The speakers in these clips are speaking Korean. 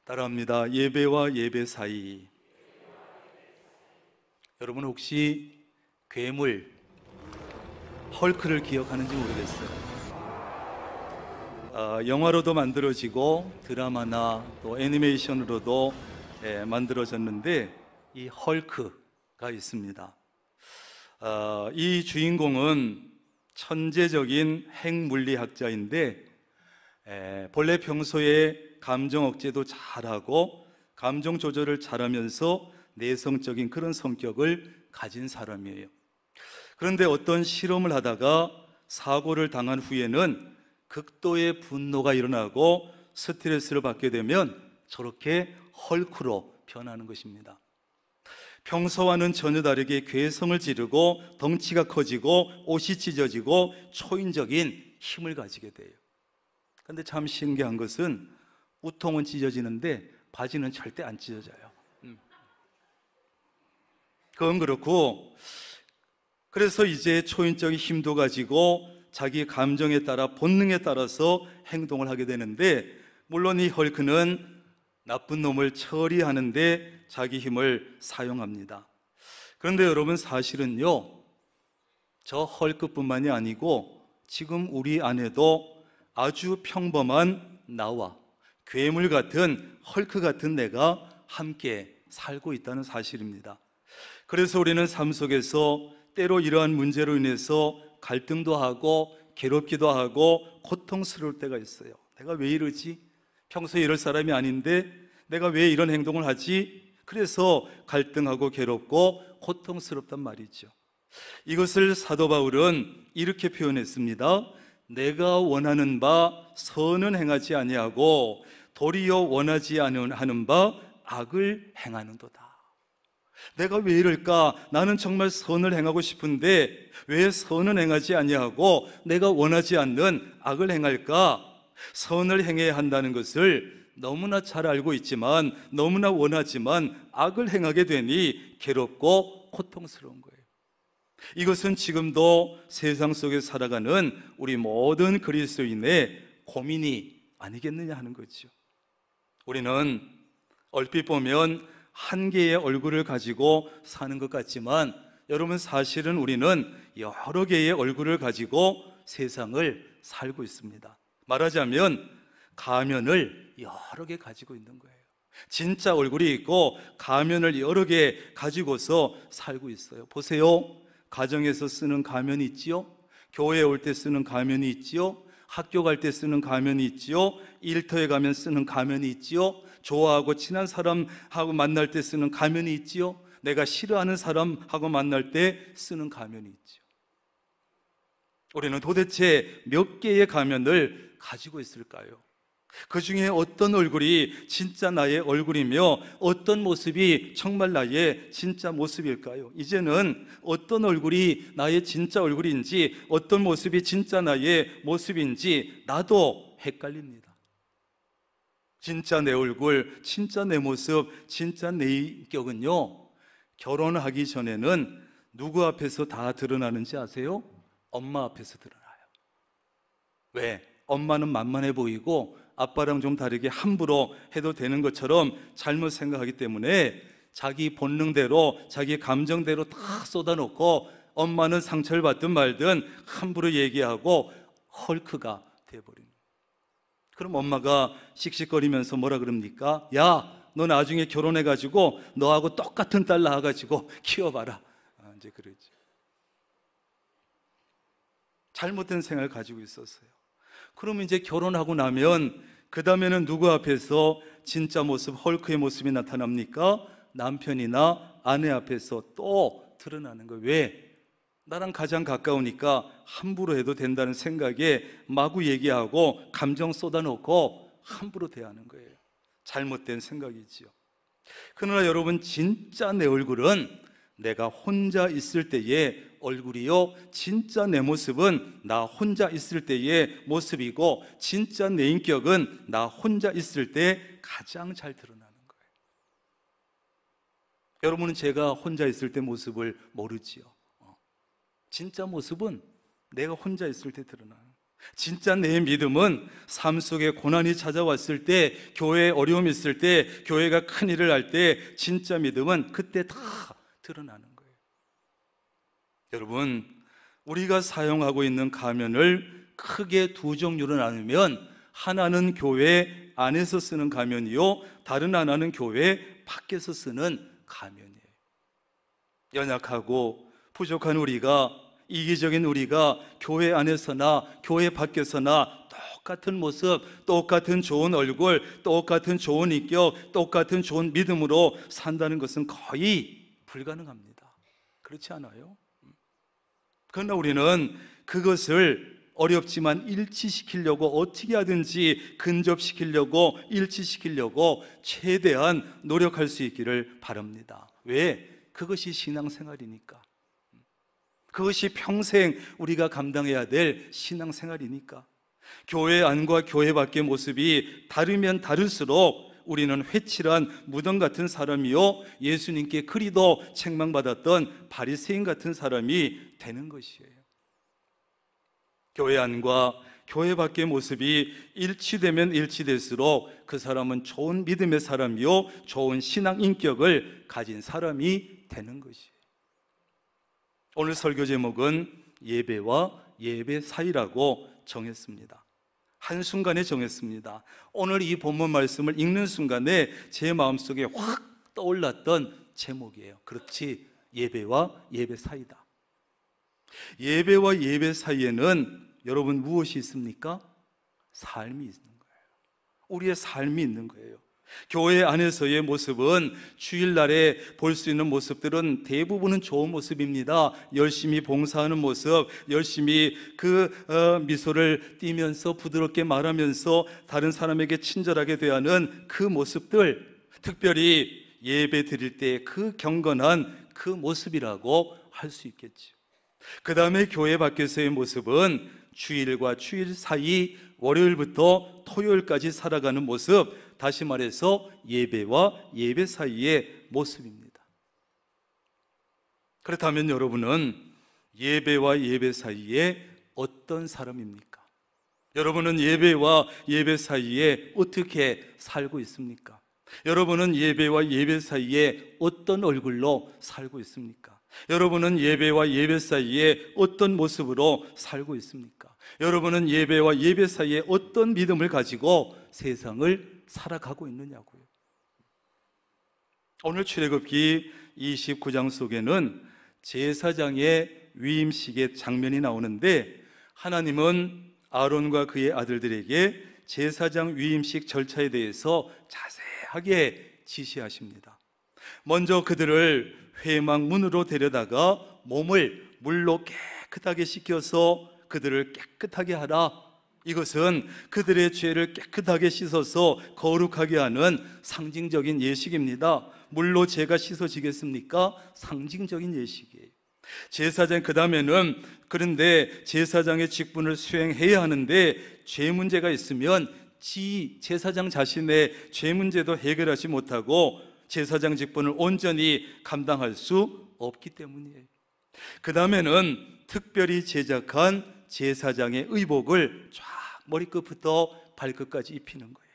따라합니다. 예배와 예배 사이. 여러분 혹시 괴물 헐크를 기억하는지 모르겠어요. 영화로도 만들어지고 드라마나 또 애니메이션으로도 만들어졌는데 이 헐크가 있습니다. 이 주인공은 천재적인 핵물리학자인데 본래 평소에 감정 억제도 잘하고 감정 조절을 잘하면서 내성적인 그런 성격을 가진 사람이에요. 그런데 어떤 실험을 하다가 사고를 당한 후에는 극도의 분노가 일어나고 스트레스를 받게 되면 저렇게 헐크로 변하는 것입니다. 평소와는 전혀 다르게 괴성을 지르고 덩치가 커지고 옷이 찢어지고 초인적인 힘을 가지게 돼요. 그런데 참 신기한 것은 우통은 찢어지는데 바지는 절대 안 찢어져요. 그건 그렇고, 그래서 이제 초인적인 힘도 가지고 자기 감정에 따라 본능에 따라서 행동을 하게 되는데, 물론 이 헐크는 나쁜 놈을 처리하는데 자기 힘을 사용합니다. 그런데 여러분, 사실은요, 저 헐크뿐만이 아니고 지금 우리 안에도 아주 평범한 나와 괴물 같은 헐크 같은 내가 함께 살고 있다는 사실입니다. 그래서 우리는 삶 속에서 때로 이러한 문제로 인해서 갈등도 하고 괴롭기도 하고 고통스러울 때가 있어요. 내가 왜 이러지? 평소에 이럴 사람이 아닌데 내가 왜 이런 행동을 하지? 그래서 갈등하고 괴롭고 고통스럽단 말이죠. 이것을 사도 바울은 이렇게 표현했습니다. 내가 원하는 바 선은 행하지 아니하고 도리어 원하지 않는 바 악을 행하는도다. 내가 왜 이럴까? 나는 정말 선을 행하고 싶은데 왜 선은 행하지 아니하고 내가 원하지 않는 악을 행할까? 선을 행해야 한다는 것을 너무나 잘 알고 있지만, 너무나 원하지만 악을 행하게 되니 괴롭고 고통스러운 거예요. 이것은 지금도 세상 속에 살아가는 우리 모든 그리스도인의 고민이 아니겠느냐 하는 거죠. 우리는 얼핏 보면 한 개의 얼굴을 가지고 사는 것 같지만, 여러분, 사실은 우리는 여러 개의 얼굴을 가지고 세상을 살고 있습니다. 말하자면 가면을 여러 개 가지고 있는 거예요. 진짜 얼굴이 있고 가면을 여러 개 가지고서 살고 있어요. 보세요. 가정에서 쓰는 가면이 있지요. 교회에 올 때 쓰는 가면이 있지요. 학교 갈 때 쓰는 가면이 있지요. 일터에 가면 쓰는 가면이 있지요. 좋아하고 친한 사람하고 만날 때 쓰는 가면이 있지요. 내가 싫어하는 사람하고 만날 때 쓰는 가면이 있지요. 우리는 도대체 몇 개의 가면을 가지고 있을까요? 그 중에 어떤 얼굴이 진짜 나의 얼굴이며 어떤 모습이 정말 나의 진짜 모습일까요? 이제는 어떤 얼굴이 나의 진짜 얼굴인지 어떤 모습이 진짜 나의 모습인지 나도 헷갈립니다. 진짜 내 얼굴, 진짜 내 모습, 진짜 내 인격은요, 결혼하기 전에는 누구 앞에서 다 드러나는지 아세요? 엄마 앞에서 드러나요. 왜? 엄마는 만만해 보이고 아빠랑 좀 다르게 함부로 해도 되는 것처럼 잘못 생각하기 때문에 자기 본능대로 자기 감정대로 다 쏟아놓고 엄마는 상처를 받든 말든 함부로 얘기하고 헐크가 돼버립니다. 그럼 엄마가 씩씩거리면서 뭐라 그럽니까? 야, 너 나중에 결혼해가지고 너하고 똑같은 딸 낳아가지고 키워봐라. 이제 그러지. 잘못된 생각을 가지고 있었어요. 그러면 이제 결혼하고 나면 그 다음에는 누구 앞에서 진짜 모습, 헐크의 모습이 나타납니까? 남편이나 아내 앞에서 또 드러나는 거예요. 왜? 나랑 가장 가까우니까 함부로 해도 된다는 생각에 마구 얘기하고 감정 쏟아놓고 함부로 대하는 거예요. 잘못된 생각이지요. 그러나 여러분, 진짜 내 얼굴은 내가 혼자 있을 때의 얼굴이요, 진짜 내 모습은 나 혼자 있을 때의 모습이고, 진짜 내 인격은 나 혼자 있을 때 가장 잘 드러나는 거예요. 여러분은 제가 혼자 있을 때 모습을 모르지요. 진짜 모습은 내가 혼자 있을 때 드러나요. 진짜 내 믿음은 삶 속에 고난이 찾아왔을 때, 교회에 어려움이 있을 때, 교회가 큰일을 할 때 진짜 믿음은 그때 다 드러나는 거예요. 여러분, 우리가 사용하고 있는 가면을 크게 두 종류로 나누면, 하나는 교회 안에서 쓰는 가면이요, 다른 하나는 교회 밖에서 쓰는 가면이에요. 연약하고 부족한 우리가, 이기적인 우리가 교회 안에서나 교회 밖에서나 똑같은 모습, 똑같은 좋은 얼굴, 똑같은 좋은 인격, 똑같은 좋은 믿음으로 산다는 것은 거의 불가능합니다. 그렇지 않아요? 그러나 우리는 그것을 어렵지만 일치시키려고, 어떻게 하든지 근접시키려고, 일치시키려고 최대한 노력할 수 있기를 바랍니다. 왜? 그것이 신앙생활이니까. 그것이 평생 우리가 감당해야 될 신앙생활이니까. 교회 안과 교회 밖의 모습이 다르면 다를수록 우리는 회칠한 무덤 같은 사람이요, 예수님께 그리도 책망받았던 바리새인 같은 사람이 되는 것이에요. 교회 안과 교회 밖의 모습이 일치되면 일치될수록 그 사람은 좋은 믿음의 사람이요, 좋은 신앙 인격을 가진 사람이 되는 것이에요. 오늘 설교 제목은 예배와 예배 사이라고 정했습니다. 한순간에 정했습니다. 오늘 이 본문 말씀을 읽는 순간에 제 마음속에 확 떠올랐던 제목이에요. 그렇지, 예배와 예배 사이다. 예배와 예배 사이에는 여러분 무엇이 있습니까? 삶이 있는 거예요. 우리의 삶이 있는 거예요. 교회 안에서의 모습은, 주일날에 볼 수 있는 모습들은 대부분은 좋은 모습입니다. 열심히 봉사하는 모습, 열심히 미소를 띠면서 부드럽게 말하면서 다른 사람에게 친절하게 대하는 그 모습들, 특별히 예배 드릴 때 그 경건한 그 모습이라고 할 수 있겠죠. 그 다음에 교회 밖에서의 모습은 주일과 주일 사이, 월요일부터 토요일까지 살아가는 모습, 다시 말해서 예배와 예배 사이의 모습입니다. 그렇다면 여러분은 예배와 예배 사이에 어떤 사람입니까? 여러분은 예배와 예배 사이에 어떻게 살고 있습니까? 여러분은 예배와 예배 사이에 어떤 얼굴로 살고 있습니까? 여러분은 예배와 예배 사이에 어떤 모습으로 살고 있습니까? 여러분은 예배와 예배 사이에 어떤 믿음을 가지고 세상을 살아가고 있느냐고요. 오늘 출애굽기 29장 속에는 제사장의 위임식의 장면이 나오는데, 하나님은 아론과 그의 아들들에게 제사장 위임식 절차에 대해서 자세하게 지시하십니다. 먼저 그들을 회막문으로 데려다가 몸을 물로 깨끗하게 씻겨서 그들을 깨끗하게 하라. 이것은 그들의 죄를 깨끗하게 씻어서 거룩하게 하는 상징적인 예식입니다. 물로 죄가 씻어지겠습니까? 상징적인 예식이에요. 제사장, 그 다음에는, 그런데 제사장의 직분을 수행해야 하는데 죄 문제가 있으면 제사장 자신의 죄 문제도 해결하지 못하고 제사장 직분을 온전히 감당할 수 없기 때문이에요. 그 다음에는 특별히 제작한 제사장의 의복을 쫙 머리끝부터 발끝까지 입히는 거예요.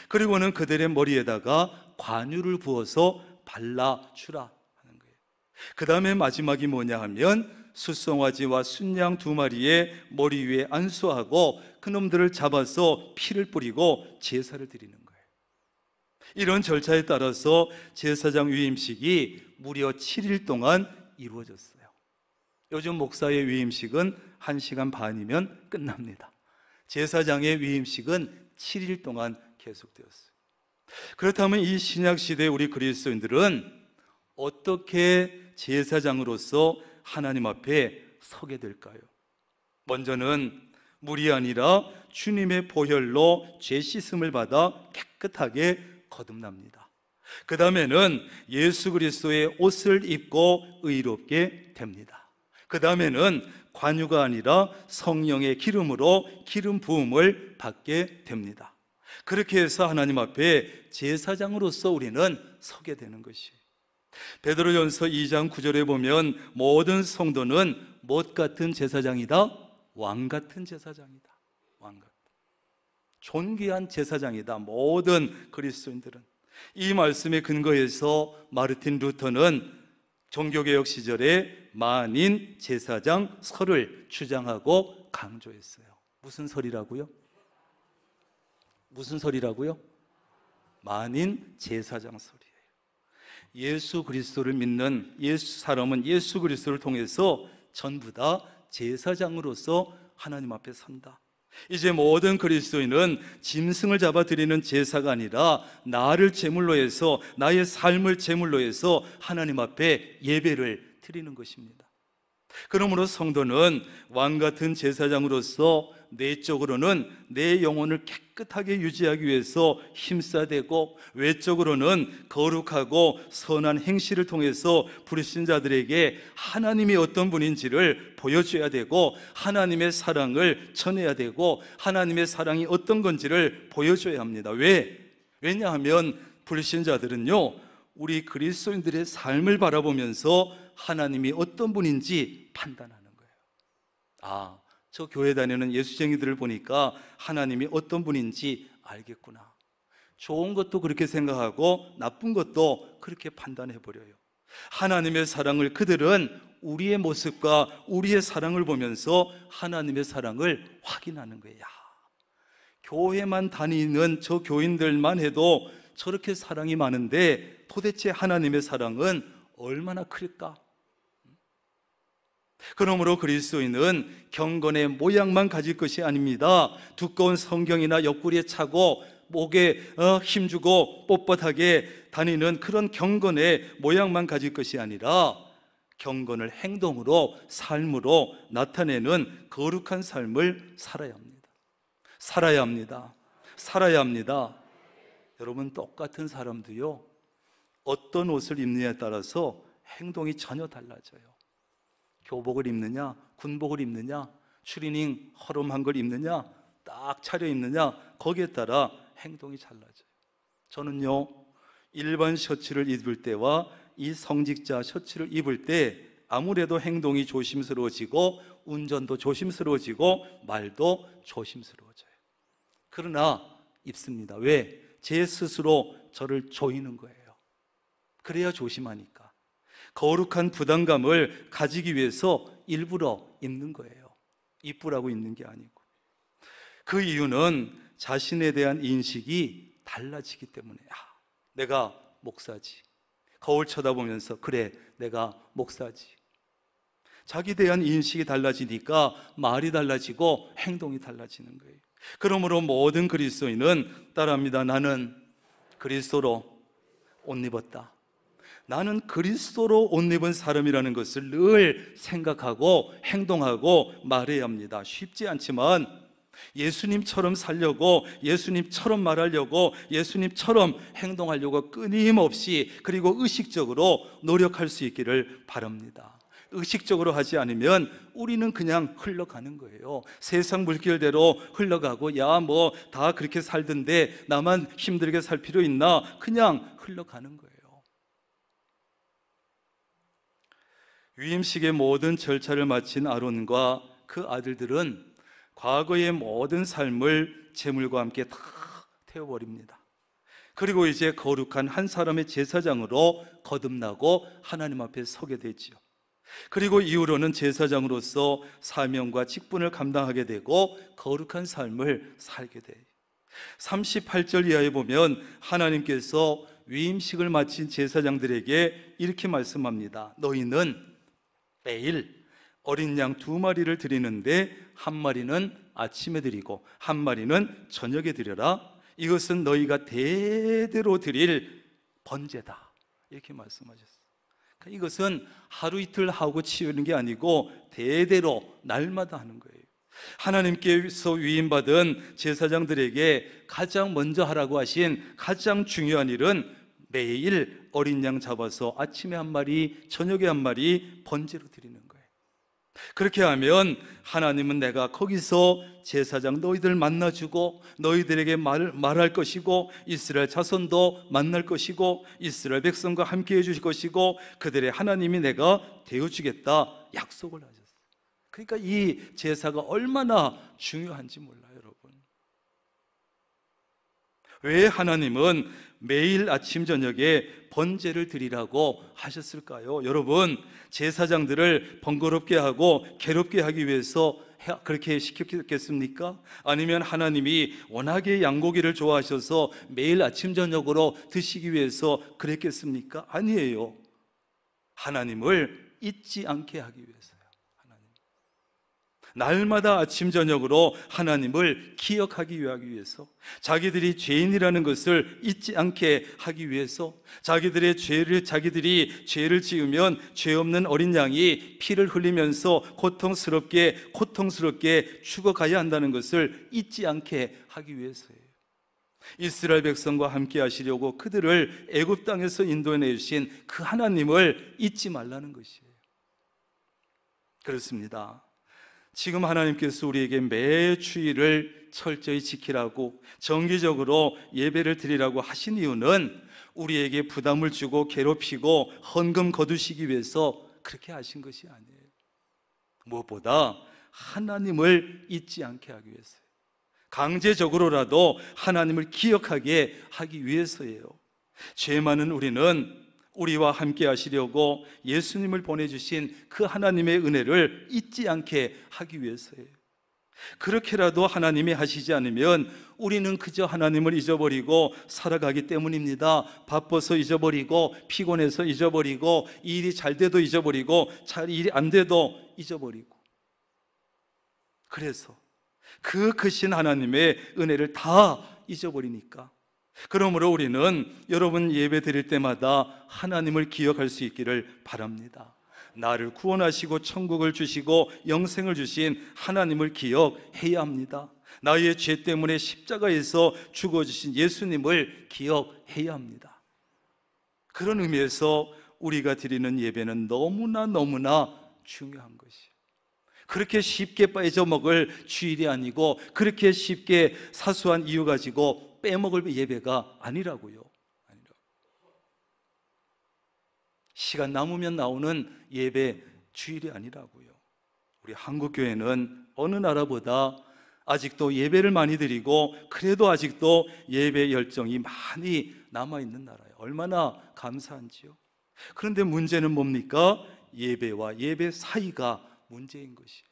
그리고는 그들의 머리에다가 관유를 부어서 발라주라 하는 거예요. 그 다음에 마지막이 뭐냐 하면, 숫송아지와 순양 2마리의 머리 위에 안수하고 그놈들을 잡아서 피를 뿌리고 제사를 드리는 거예요. 이런 절차에 따라서 제사장 위임식이 무려 7일 동안 이루어졌어요. 요즘 목사의 위임식은 1시간 반이면 끝납니다. 제사장의 위임식은 7일 동안 계속되었어요. 그렇다면 이 신약시대 우리 그리스도인들은 어떻게 제사장으로서 하나님 앞에 서게 될까요? 먼저는 물이 아니라 주님의 보혈로 죄 씻음을 받아 깨끗하게 거듭납니다. 그 다음에는 예수 그리스도의 옷을 입고 의롭게 됩니다. 그 다음에는 관유가 아니라 성령의 기름으로 기름 부음을 받게 됩니다. 그렇게 해서 하나님 앞에 제사장으로서 우리는 서게 되는 것이에요. 베드로전서 2장 9절에 보면 모든 성도는 못 같은 제사장이다? 왕 같은 제사장이다. 왕 같다. 존귀한 제사장이다. 모든 그리스도인들은. 이 말씀에 근거해서 마르틴 루터는 종교개혁 시절에 만인 제사장 설을 주장하고 강조했어요. 무슨 설이라고요? 무슨 설이라고요? 만인 제사장 설이에요. 예수 그리스도를 믿는 사람은 예수 그리스도를 통해서 전부 다 제사장으로서 하나님 앞에 선다. 이제 모든 그리스도인은 짐승을 잡아 드리는 제사가 아니라 나를 제물로 해서, 나의 삶을 제물로 해서 하나님 앞에 예배를 드리는 것입니다. 그러므로 성도는 왕 같은 제사장으로서 내적으로는 내 영혼을 깨끗하게 유지하기 위해서 힘써야되고, 외적으로는 거룩하고 선한 행실을 통해서 불신자들에게 하나님이 어떤 분인지를 보여줘야 되고, 하나님의 사랑을 전해야 되고, 하나님의 사랑이 어떤 건지를 보여줘야 합니다. 왜냐하면 불신자들은요, 우리 그리스도인들의 삶을 바라보면서 하나님이 어떤 분인지 판단하는 거예요. 저 교회 다니는 예수쟁이들을 보니까 하나님이 어떤 분인지 알겠구나. 좋은 것도 그렇게 생각하고 나쁜 것도 그렇게 판단해버려요. 하나님의 사랑을 그들은 우리의 모습과 우리의 사랑을 보면서 하나님의 사랑을 확인하는 거예요. 교회만 다니는 저 교인들만 해도 저렇게 사랑이 많은데 도대체 하나님의 사랑은 얼마나 클까? 그러므로 그리스도인은 경건의 모양만 가질 것이 아닙니다. 두꺼운 성경이나 옆구리에 차고 목에 힘주고 뻣뻣하게 다니는 그런 경건의 모양만 가질 것이 아니라 경건을 행동으로, 삶으로 나타내는 거룩한 삶을 살아야 합니다. 살아야 합니다. 살아야 합니다. 여러분, 똑같은 사람도요, 어떤 옷을 입느냐에 따라서 행동이 전혀 달라져요. 교복을 입느냐, 군복을 입느냐, 추리닝 허름한 걸 입느냐, 딱 차려 입느냐, 거기에 따라 행동이 달라져요. 저는요, 일반 셔츠를 입을 때와 이 성직자 셔츠를 입을 때 아무래도 행동이 조심스러워지고 운전도 조심스러워지고 말도 조심스러워져요. 그러나 입습니다. 왜? 제 스스로 저를 조이는 거예요. 그래야 조심하니까. 거룩한 부담감을 가지기 위해서 일부러 입는 거예요. 이쁘라고 입는 게 아니고. 그 이유는 자신에 대한 인식이 달라지기 때문에, 내가 목사지. 거울 쳐다보면서 그래, 내가 목사지. 자기에 대한 인식이 달라지니까 말이 달라지고 행동이 달라지는 거예요. 그러므로 모든 그리스도인은 따라합니다. 나는 그리스도로 옷 입었다. 나는 그리스도로 옷 입은 사람이라는 것을 늘 생각하고 행동하고 말해야 합니다. 쉽지 않지만 예수님처럼 살려고, 예수님처럼 말하려고, 예수님처럼 행동하려고 끊임없이, 그리고 의식적으로 노력할 수 있기를 바랍니다. 의식적으로 하지 않으면 우리는 그냥 흘러가는 거예요. 세상 물길대로 흘러가고, 뭐 다 그렇게 살던데 나만 힘들게 살 필요 있나? 그냥 흘러가는 거예요. 위임식의 모든 절차를 마친 아론과 그 아들들은 과거의 모든 삶을 제물과 함께 다 태워버립니다. 그리고 이제 거룩한 한 사람의 제사장으로 거듭나고 하나님 앞에 서게 되지요. 그리고 이후로는 제사장으로서 사명과 직분을 감당하게 되고 거룩한 삶을 살게 돼요. 38절 이하에 보면 하나님께서 위임식을 마친 제사장들에게 이렇게 말씀합니다. 너희는 매일 어린 양 2마리를 드리는데 한 마리는 아침에 드리고 한 마리는 저녁에 드려라. 이것은 너희가 대대로 드릴 번제다. 이렇게 말씀하셨어요. 그러니까 이것은 하루 이틀 하고 치우는 게 아니고 대대로 날마다 하는 거예요. 하나님께서 위임받은 제사장들에게 가장 먼저 하라고 하신 가장 중요한 일은 매일 어린 양 잡아서 아침에 한 마리, 저녁에 한 마리 번제로 드리는 거예요. 그렇게 하면 하나님은 내가 거기서 제사장 너희들 만나주고 너희들에게 말할 것이고 이스라엘 자손도 만날 것이고 이스라엘 백성과 함께 해주실 것이고 그들의 하나님이 내가 되어주겠다 약속을 하셨어요. 그러니까 이 제사가 얼마나 중요한지 몰라요, 여러분. 왜 하나님은 매일 아침 저녁에 번제를 드리라고 하셨을까요? 여러분, 제사장들을 번거롭게 하고 괴롭게 하기 위해서 그렇게 시켰겠습니까? 아니면 하나님이 워낙에 양고기를 좋아하셔서 매일 아침 저녁으로 드시기 위해서 그랬겠습니까? 아니에요. 하나님을 잊지 않게 하기 위해서요. 날마다 아침 저녁으로 하나님을 기억하기 위해서, 자기들이 죄인이라는 것을 잊지 않게 하기 위해서, 자기들이 죄를 지으면 죄 없는 어린 양이 피를 흘리면서 고통스럽게 죽어가야 한다는 것을 잊지 않게 하기 위해서예요. 이스라엘 백성과 함께 하시려고 그들을 애굽 땅에서 인도해 주신 그 하나님을 잊지 말라는 것이에요. 그렇습니다. 지금 하나님께서 우리에게 매 주일을 철저히 지키라고, 정기적으로 예배를 드리라고 하신 이유는 우리에게 부담을 주고 괴롭히고 헌금 거두시기 위해서 그렇게 하신 것이 아니에요. 무엇보다 하나님을 잊지 않게 하기 위해서요. 강제적으로라도 하나님을 기억하게 하기 위해서예요. 죄 많은 우리는 우리와 함께 하시려고 예수님을 보내주신 그 하나님의 은혜를 잊지 않게 하기 위해서예요. 그렇게라도 하나님이 하시지 않으면 우리는 그저 하나님을 잊어버리고 살아가기 때문입니다. 바빠서 잊어버리고, 피곤해서 잊어버리고, 일이 잘 돼도 잊어버리고, 일이 안 돼도 잊어버리고. 그래서 그 크신 하나님의 은혜를 다 잊어버리니까, 그러므로 우리는 여러분 예배 드릴 때마다 하나님을 기억할 수 있기를 바랍니다. 나를 구원하시고 천국을 주시고 영생을 주신 하나님을 기억해야 합니다. 나의 죄 때문에 십자가에서 죽어주신 예수님을 기억해야 합니다. 그런 의미에서 우리가 드리는 예배는 너무나 중요한 것이에요. 그렇게 쉽게 빠져먹을 주일이 아니고, 그렇게 쉽게 사소한 이유 가지고 빼먹을 예배가 아니라고요. 시간 남으면 나오는 예배 주일이 아니라고요. 우리 한국교회는 어느 나라보다 아직도 예배를 많이 드리고, 그래도 아직도 예배 열정이 많이 남아있는 나라예요. 얼마나 감사한지요. 그런데 문제는 뭡니까? 예배와 예배 사이가 문제인 것이에요.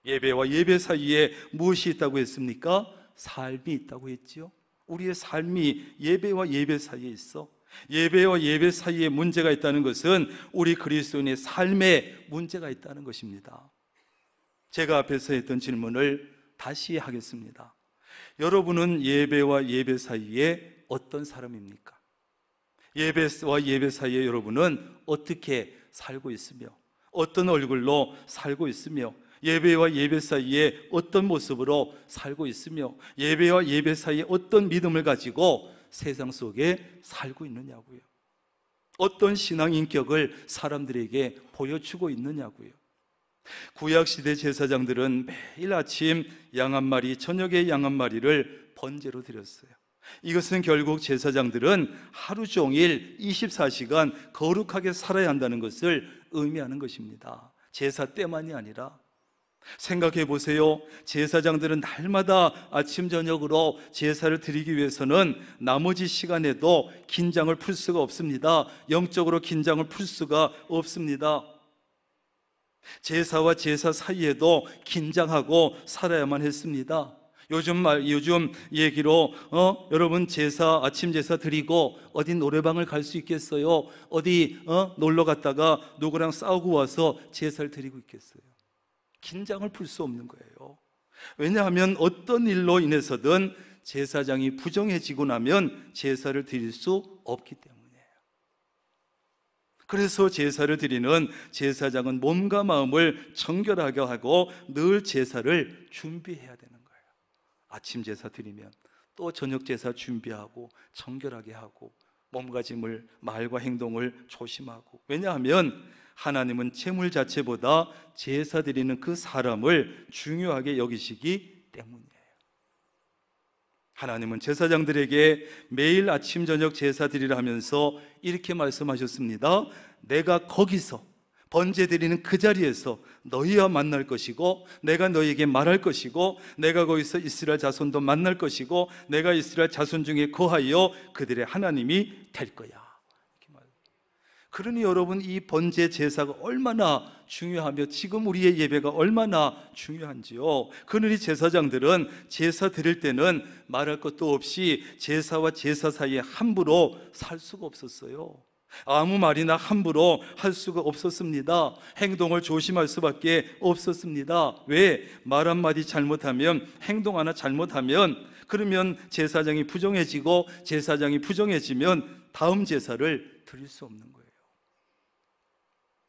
예배와 예배 사이에 무엇이 있다고 했습니까? 삶이 있다고 했지요. 우리의 삶이 예배와 예배 사이에 있어. 예배와 예배 사이에 문제가 있다는 것은 우리 그리스도인의 삶에 문제가 있다는 것입니다. 제가 앞에서 했던 질문을 다시 하겠습니다. 여러분은 예배와 예배 사이에 어떤 사람입니까? 예배와 예배 사이에 여러분은 어떻게 살고 있으며, 어떤 얼굴로 살고 있으며, 예배와 예배 사이에 어떤 모습으로 살고 있으며, 예배와 예배 사이에 어떤 믿음을 가지고 세상 속에 살고 있느냐고요. 어떤 신앙 인격을 사람들에게 보여주고 있느냐고요. 구약시대 제사장들은 매일 아침 양 한 마리, 저녁에 양 한 마리를 번제로 드렸어요. 이것은 결국 제사장들은 하루 종일 24시간 거룩하게 살아야 한다는 것을 의미하는 것입니다. 제사 때만이 아니라, 생각해 보세요. 제사장들은 날마다 아침 저녁으로 제사를 드리기 위해서는 나머지 시간에도 긴장을 풀 수가 없습니다. 영적으로 긴장을 풀 수가 없습니다. 제사와 제사 사이에도 긴장하고 살아야만 했습니다. 요즘 얘기로 여러분 아침 제사 드리고 어디 노래방을 갈 수 있겠어요? 어디 놀러 갔다가 누구랑 싸우고 와서 제사를 드리고 있겠어요? 긴장을 풀 수 없는 거예요. 왜냐하면 어떤 일로 인해서든 제사장이 부정해지고 나면 제사를 드릴 수 없기 때문이에요. 그래서 제사를 드리는 제사장은 몸과 마음을 정결하게 하고 늘 제사를 준비해야 되는 거예요. 아침 제사 드리면 또 저녁 제사 준비하고 정결하게 하고 몸가짐을, 말과 행동을 조심하고. 왜냐하면 하나님은 제물 자체보다 제사 드리는 그 사람을 중요하게 여기시기 때문이에요. 하나님은 제사장들에게 매일 아침 저녁 제사 드리라 하면서 이렇게 말씀하셨습니다. 내가 거기서 번제 드리는 그 자리에서 너희와 만날 것이고, 내가 너희에게 말할 것이고, 내가 거기서 이스라엘 자손도 만날 것이고, 내가 이스라엘 자손 중에 거하여 그들의 하나님이 될 거야. 이렇게 말해요. 그러니 여러분, 이 번제 제사가 얼마나 중요하며 지금 우리의 예배가 얼마나 중요한지요. 그러니 제사장들은 제사 드릴 때는 말할 것도 없이 제사와 제사 사이에 함부로 살 수가 없었어요. 아무 말이나 함부로 할 수가 없었습니다. 행동을 조심할 수밖에 없었습니다. 왜? 말 한마디 잘못하면, 행동 하나 잘못하면, 그러면 제사장이 부정해지고, 제사장이 부정해지면 다음 제사를 드릴 수 없는 거예요.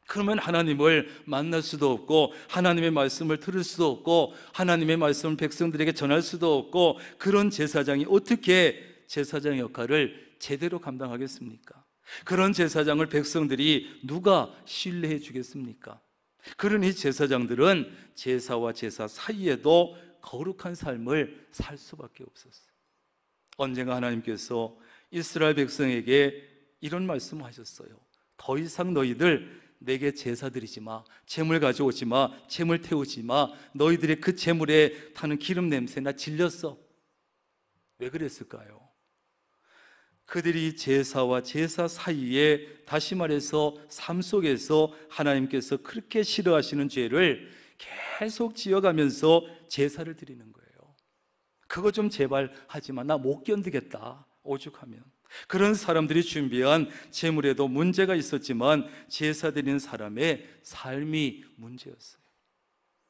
그러면 하나님을 만날 수도 없고, 하나님의 말씀을 들을 수도 없고, 하나님의 말씀을 백성들에게 전할 수도 없고, 그런 제사장이 어떻게 제사장 역할을 제대로 감당하겠습니까? 그런 제사장을 백성들이 누가 신뢰해 주겠습니까? 그러니 제사장들은 제사와 제사 사이에도 거룩한 삶을 살 수밖에 없었어요. 언젠가 하나님께서 이스라엘 백성에게 이런 말씀을 하셨어요. 더 이상 너희들 내게 제사 드리지 마, 제물 가져오지 마, 제물 태우지 마. 너희들의 그 제물에 타는 기름 냄새 나 질렸어. 왜 그랬을까요? 그들이 제사와 제사 사이에, 다시 말해서 삶 속에서 하나님께서 그렇게 싫어하시는 죄를 계속 지어가면서 제사를 드리는 거예요. 그거 좀 제발 하지 마, 나 못 견디겠다, 오죽하면. 그런 사람들이 준비한 제물에도 문제가 있었지만 제사 드리는 사람의 삶이 문제였어요.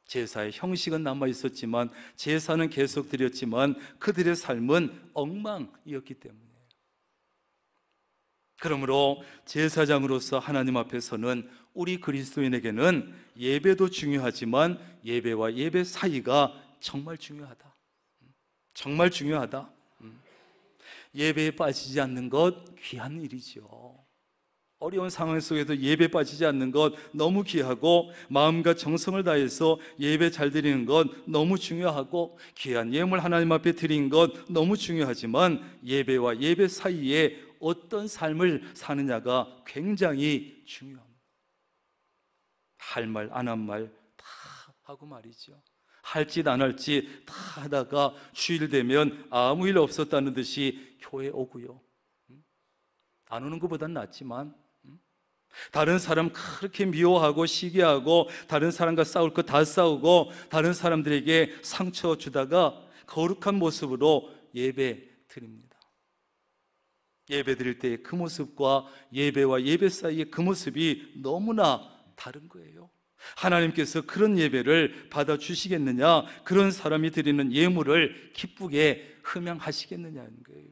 제사의 형식은 남아 있었지만, 제사는 계속 드렸지만 그들의 삶은 엉망이었기 때문에. 그러므로 제사장으로서 하나님 앞에서는 우리 그리스도인에게는 예배도 중요하지만 예배와 예배 사이가 정말 중요하다. 정말 중요하다. 예배에 빠지지 않는 것 귀한 일이죠. 어려운 상황 속에도 예배에 빠지지 않는 것 너무 귀하고, 마음과 정성을 다해서 예배 잘 드리는 것 너무 중요하고, 귀한 예물 하나님 앞에 드린 것 너무 중요하지만 예배와 예배 사이에 어떤 삶을 사느냐가 굉장히 중요합니다. 할 말 안 한 말 다 하고 말이죠. 할 짓 안 할 짓 다 하다가 주일 되면 아무 일 없었다는 듯이 교회 오고요. 안 오는 것보단 낫지만, 다른 사람 그렇게 미워하고 시기하고, 다른 사람과 싸울 거 다 싸우고, 다른 사람들에게 상처 주다가 거룩한 모습으로 예배 드립니다. 예배 드릴 때의 그 모습과 예배와 예배 사이의 그 모습이 너무나 다른 거예요. 하나님께서 그런 예배를 받아주시겠느냐, 그런 사람이 드리는 예물을 기쁘게 흠양하시겠느냐는 거예요.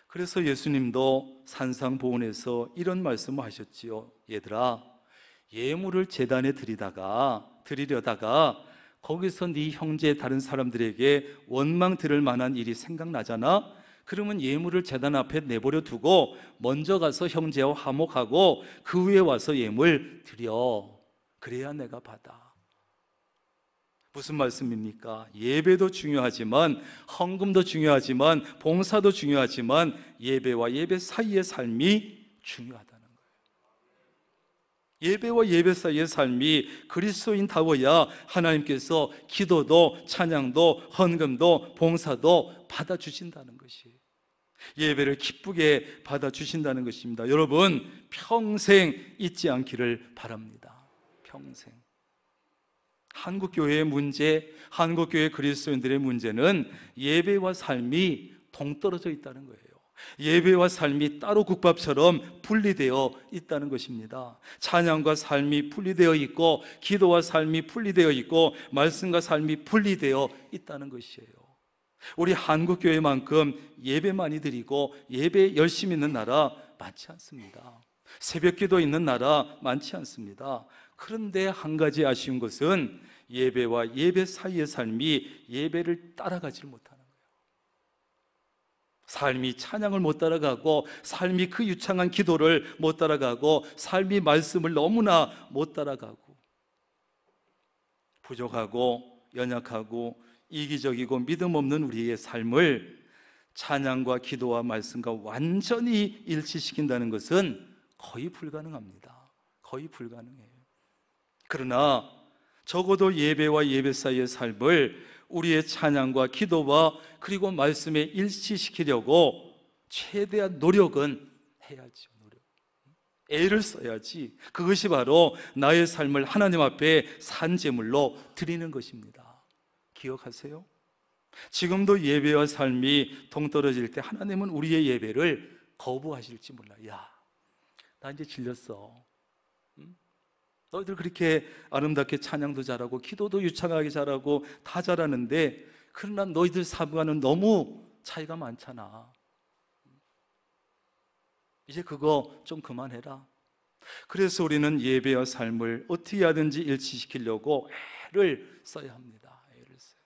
그래서 예수님도 산상보훈에서 이런 말씀을 하셨지요. 얘들아, 예물을 제단에 드리려다가 거기서 네 형제 다른 사람들에게 원망 들을 만한 일이 생각나잖아? 그러면 예물을 제단 앞에 내버려 두고 먼저 가서 형제와 화목하고 그 후에 와서 예물 드려. 그래야 내가 받아. 무슨 말씀입니까? 예배도 중요하지만, 헌금도 중요하지만, 봉사도 중요하지만 예배와 예배 사이의 삶이 중요하다는 거예요. 예배와 예배 사이의 삶이 그리스도인다워야 하나님께서 기도도 찬양도 헌금도 봉사도 받아주신다는 것이에요. 예배를 기쁘게 받아주신다는 것입니다. 여러분, 평생 잊지 않기를 바랍니다. 평생. 한국교회의 문제, 한국교회 그리스도인들의 문제는 예배와 삶이 동떨어져 있다는 거예요. 예배와 삶이 따로 국밥처럼 분리되어 있다는 것입니다. 찬양과 삶이 분리되어 있고, 기도와 삶이 분리되어 있고, 말씀과 삶이 분리되어 있다는 것이에요. 우리 한국교회만큼 예배 많이 드리고 예배 열심히 있는 나라 많지 않습니다. 새벽기도 있는 나라 많지 않습니다. 그런데 한 가지 아쉬운 것은 예배와 예배 사이의 삶이 예배를 따라가지 못하는 거예요. 삶이 찬양을 못 따라가고, 삶이 그 유창한 기도를 못 따라가고, 삶이 말씀을 너무나 못 따라가고, 부족하고 연약하고 이기적이고 믿음 없는 우리의 삶을 찬양과 기도와 말씀과 완전히 일치시킨다는 것은 거의 불가능합니다. 거의 불가능해요. 그러나 적어도 예배와 예배 사이의 삶을 우리의 찬양과 기도와 그리고 말씀에 일치시키려고 최대한 노력은 해야죠. 애를 써야지. 그것이 바로 나의 삶을 하나님 앞에 산제물로 드리는 것입니다. 기억하세요? 지금도 예배와 삶이 동떨어질 때 하나님은 우리의 예배를 거부하실지 몰라. 야, 나 이제 질렸어. 너희들 그렇게 아름답게 찬양도 잘하고 기도도 유창하게 잘하고 다 잘하는데, 그러나 너희들 삶과는 너무 차이가 많잖아. 이제 그거 좀 그만해라. 그래서 우리는 예배와 삶을 어떻게 하든지 일치시키려고 애를 써야 합니다. 애를 써야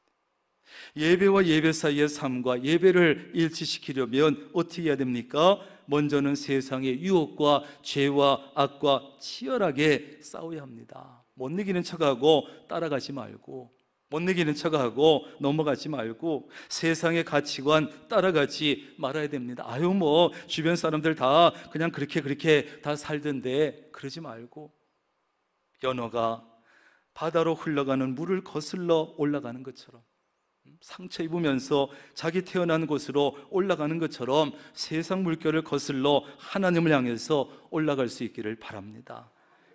돼요. 예배와 예배 사이의 삶과 예배를 일치시키려면 어떻게 해야 됩니까? 먼저는 세상의 유혹과 죄와 악과 치열하게 싸워야 합니다. 못 이기는 척하고 따라가지 말고, 못 이기는 척하고 넘어가지 말고, 세상의 가치관 따라가지 말아야 됩니다. 아유, 뭐 주변 사람들 다 그냥 그렇게 다 살던데, 그러지 말고, 연어가 바다로 흘러가는 물을 거슬러 올라가는 것처럼, 상처 입으면서 자기 태어난 곳으로 올라가는 것처럼 세상 물결을 거슬러 하나님을 향해서 올라갈 수 있기를 바랍니다.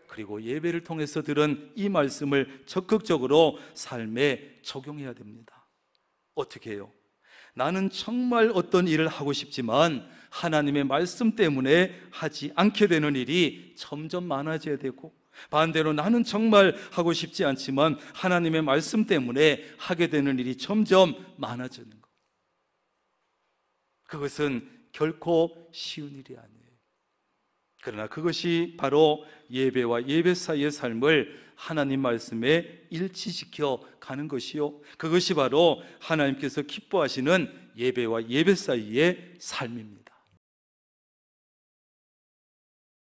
그리고 예배를 통해서 들은 이 말씀을 적극적으로 삶에 적용해야 됩니다. 어떻게 해요? 나는 정말 어떤 일을 하고 싶지만 하나님의 말씀 때문에 하지 않게 되는 일이 점점 많아져야 되고, 반대로 나는 정말 하고 싶지 않지만 하나님의 말씀 때문에 하게 되는 일이 점점 많아지는 것. 그것은 결코 쉬운 일이 아니에요. 그러나 그것이 바로 예배와 예배 사이의 삶을 하나님 말씀에 일치시켜 가는 것이요, 그것이 바로 하나님께서 기뻐하시는 예배와 예배 사이의 삶입니다.